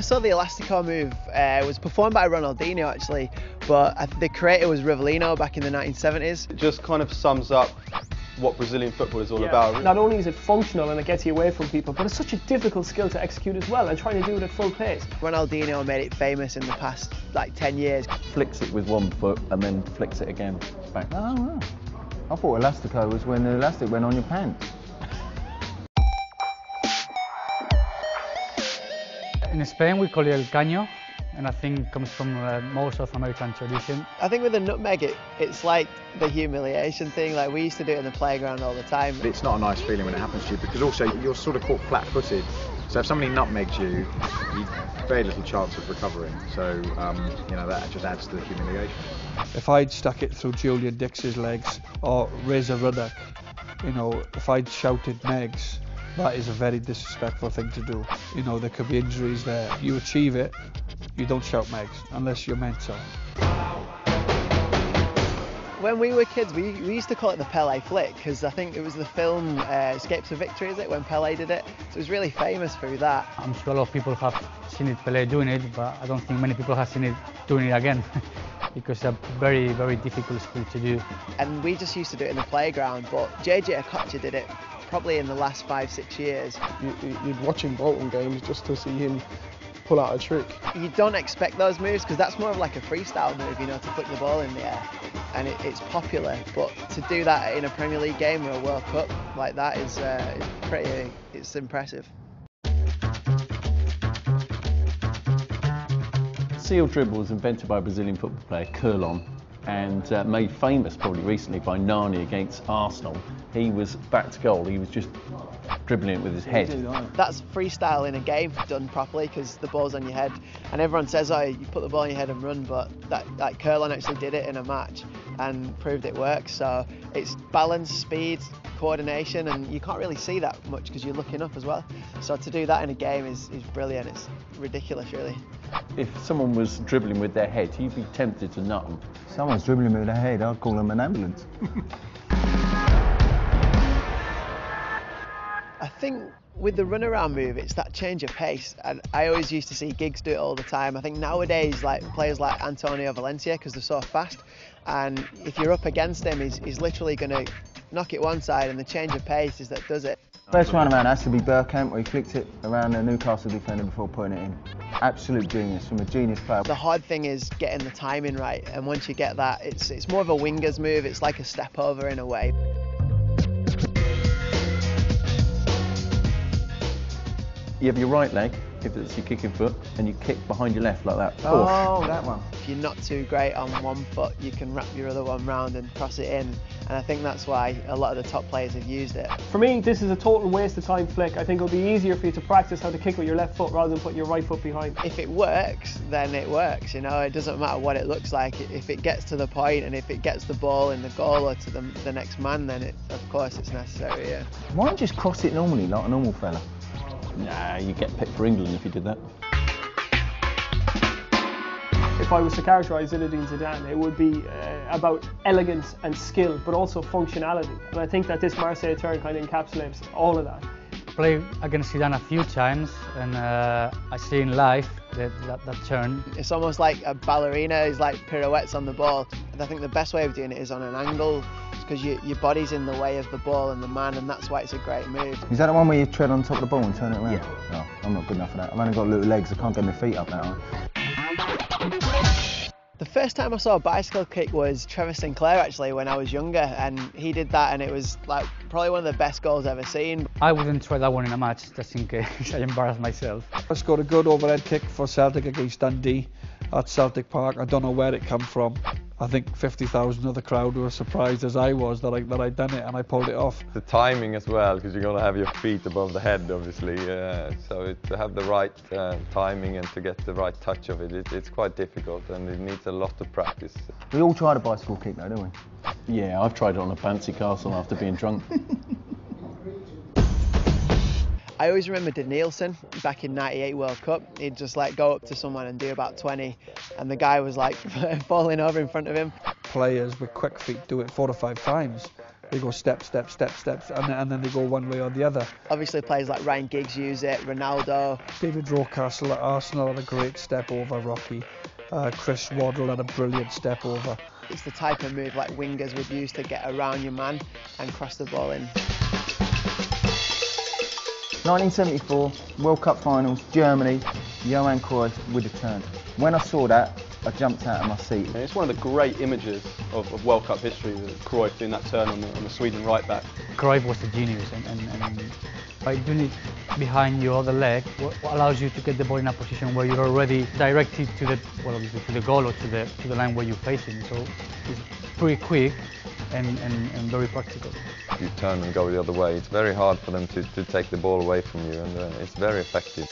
first saw the Elastico move, it was performed by Ronaldinho actually, but the creator was Rivellino back in the 1970s. It just kind of sums up what Brazilian football is all about. Not only is it functional and it gets you away from people, but it's such a difficult skill to execute as well, and trying to do it at full pace. Ronaldinho made it famous in the past like 10 years. Flicks it with one foot and then flicks it again back. Oh, wow. I thought Elastico was when the elastic went on your pants. In Spain we call it el caño, and I think it comes from more South American tradition. I think with the nutmeg, it's like the humiliation thing. Like we used to do it in the playground all the time. It's not a nice feeling when it happens to you, because also you're sort of caught flat-footed. So if somebody nutmegs you, very little chance of recovering. So you know, that just adds to the humiliation. If I'd stuck it through Julian Dix's legs or Razor Ruddock, you know, if I'd shouted Megs, that is a very disrespectful thing to do. You know, there could be injuries there. You achieve it, you don't shout Megs unless you're meant to. When we were kids, we used to call it the Pelé flick, because I think it was the film Escapes of Victory, is it, when Pelé did it? So it was really famous through that. I'm sure a lot of people have seen it, Pelé doing it, but I don't think many people have seen it doing it again. Because it's a very, very difficult skill to do. And we just used to do it in the playground, but JJ Okocha did it probably in the last 5-6 years. You'd watch him Bolton games just to see him pull out a trick. You don't expect those moves, because that's more of like a freestyle move, you know, to flick the ball in the air. And it's popular, but to do that in a Premier League game or a World Cup like that is it's impressive. Seal dribble was invented by a Brazilian football player, Curlon, and made famous probably recently by Nani against Arsenal. He was back to goal, he was just dribbling it with his head. That's freestyle in a game done properly, because the ball's on your head, and everyone says, oh, you put the ball on your head and run, but that Curlon actually did it in a match and proved it works. So it's balance, speed, coordination, and you can't really see that much because you're looking up as well. So to do that in a game is brilliant. It's ridiculous, really. If someone was dribbling with their head, you'd be tempted to nut them. If someone's dribbling with their head, I'd call them an ambulance. I think with the runaround move, it's that change of pace, and I always used to see Giggs do it all the time. I think nowadays, like players like Antonio Valencia, because they're so fast, and if you're up against him, he's literally going to knock it one side, and the change of pace is that does it. First round around has to be Bergkamp, where he flicked it around the Newcastle defender before putting it in. Absolute genius, from a genius player. The hard thing is getting the timing right, and once you get that, it's more of a winger's move. It's like a step over in a way. You have your right leg, if it's your kicking foot, and you kick behind your left like that. Oh, that one. If you're not too great on one foot, you can wrap your other one round and cross it in, and I think that's why a lot of the top players have used it. For me, this is a total waste of time flick. I think it'll be easier for you to practice how to kick with your left foot rather than putting your right foot behind. If it works, then it works, you know, it doesn't matter what it looks like. If it gets to the point and if it gets the ball in the goal or to the next man, then of course it's necessary, yeah. Why don't you just cross it normally, like a normal fella? Nah, you get picked for England if you did that. If I was to characterise Zinedine Zidane, it would be about elegance and skill, but also functionality. And I think that this Marseille turn kind of encapsulates all of that. Played against Zidane a few times, and I see in live that turn. It's almost like a ballerina, is like pirouettes on the ball. And I think the best way of doing it is on an angle, because your body's in the way of the ball and the man, and that's why it's a great move. Is that the one where you tread on top of the ball and turn it around? Yeah. No, I'm not good enough for that. I've only got little legs, I can't get my feet up that high. The first time I saw a bicycle kick was Trevor Sinclair, actually, when I was younger, and he did that, and it was like probably one of the best goals I've ever seen. I wouldn't try that one in a match, just in case I embarrass myself. I scored a good overhead kick for Celtic against Dundee at Celtic Park. I don't know where it come from. I think 50,000 of the crowd were surprised as I was that I'd done it, and I pulled it off. The timing as well, because you're going to have your feet above the head, obviously. So to have the right timing and to get the right touch of it, it's quite difficult, and it needs a lot of practice. We all tried a bicycle kick though, don't we? Yeah, I've tried it on a bouncy castle after being drunk. I always remember Danielson back in '98 World Cup. He'd just like go up to someone and do about 20, and the guy was like falling over in front of him. Players with quick feet do it 4 or 5 times, They go step, step, step, steps, and then they go one way or the other. Obviously players like Ryan Giggs use it, Ronaldo. David Rocastle at Arsenal had a great step over Rocky. Chris Waddle had a brilliant step over. It's the type of move like wingers would use to get around your man and cross the ball in. 1974, World Cup finals, Germany, Johan Cruyff with a turn. When I saw that, I jumped out of my seat. It's one of the great images of World Cup history, Cruyff doing that turn on the Sweden right back. Cruyff was a genius, and by doing it behind your other leg, what allows you to get the ball in a position where you're already directed to the, well, obviously to the goal or to the line where you're facing. So it's pretty quick and very practical. You turn and go the other way. It's very hard for them to take the ball away from you, and it's very effective.